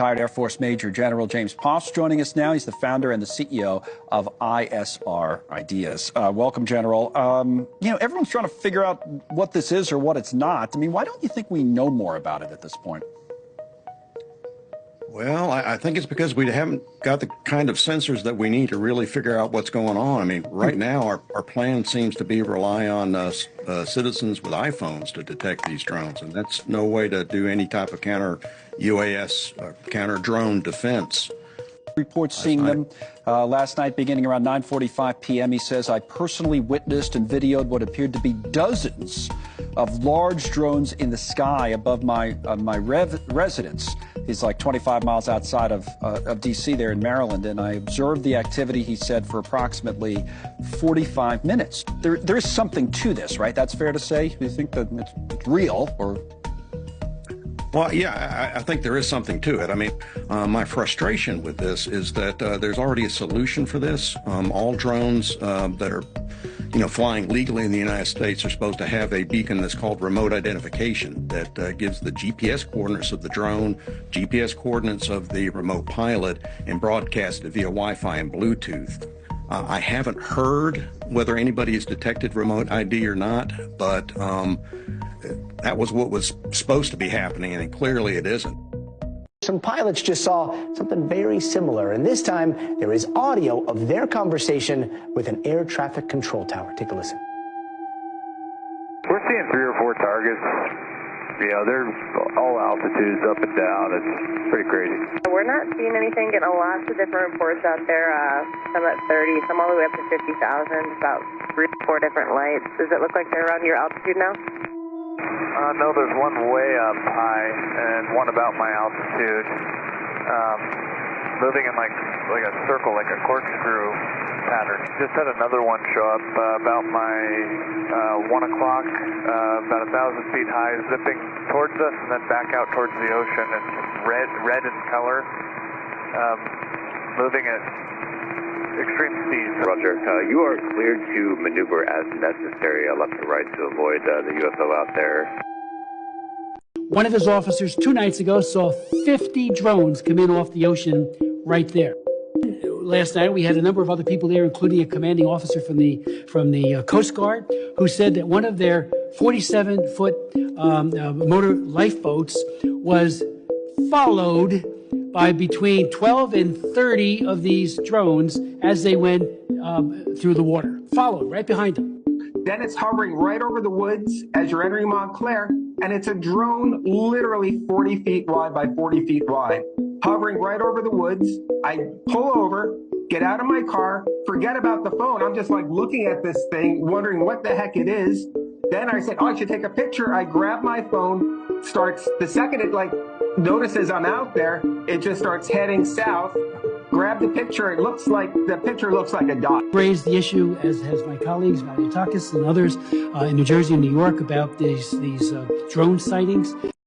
Retired Air Force Major General James Poff's joining us now. He's the founder and the CEO of ISR Ideas. Welcome, General. Everyone's trying to figure out what this is or what it's not. I mean, why don't you think we know more about it at this point? Well, I think it's because we haven't got the kind of sensors that we need to really figure out what's going on. I mean, right now, our plan seems to be rely on citizens with iPhones to detect these drones, and that's no way to do any type of counter UAS, counter drone defense. Reports seeing them last night beginning around 9:45 p.m. He says, I personally witnessed and videoed what appeared to be dozens of large drones in the sky above my residence. He's like 25 miles outside of D.C. there in Maryland, and I observed the activity, he said, for approximately 45 minutes. There is something to this, right? That's fair to say? You think that it's real, or... Well, yeah, I think there is something to it. I mean, my frustration with this is that there's already a solution for this. All drones that are, flying legally in the United States are supposed to have a beacon that's called remote identification that gives the GPS coordinates of the drone, GPS coordinates of the remote pilot, and broadcast it via Wi-Fi and Bluetooth. I haven't heard whether anybody has detected remote ID or not, but that was what was supposed to be happening, and clearly it isn't. Some pilots just saw something very similar, and this time there is audio of their conversation with an air traffic control tower. Take a listen. We're seeing 3 or 4 targets. They're all altitudes, up and down. It's pretty crazy. We're not seeing anything. Getting lots of different reports out there. Some at 30, some all the way up to 50,000. About 3 or 4 different lights. Does it look like they're around your altitude now? No, there's one way up high and one about my altitude. Moving in like a circle, like a corkscrew pattern. Just had another one show up about my 1 o'clock, about 1,000 feet high, zipping towards us and then back out towards the ocean. It's red in color, moving at extreme speeds. Roger. You are cleared to maneuver as necessary, left to right to avoid the UFO out there. One of his officers 2 nights ago saw 50 drones come in off the ocean right there. Last night we had a number of other people there, including a commanding officer from the Coast Guard, who said that one of their 47-foot motor lifeboats was followed by between 12 and 30 of these drones as they went through the water. Followed right behind them. Then it's hovering right over the woods as you're entering Montclair, and it's a drone literally 40 feet wide by 40 feet wide, hovering right over the woods. I pull over, get out of my car, forget about the phone. I'm just like looking at this thing, wondering what the heck it is. Then I said, I should take a picture. I grab my phone, the second it notices I'm out there, it just starts heading south. Grab the picture. The picture looks like a dot. Raised the issue, as has my colleagues, Valiotakis and others in New Jersey and New York, about these drone sightings.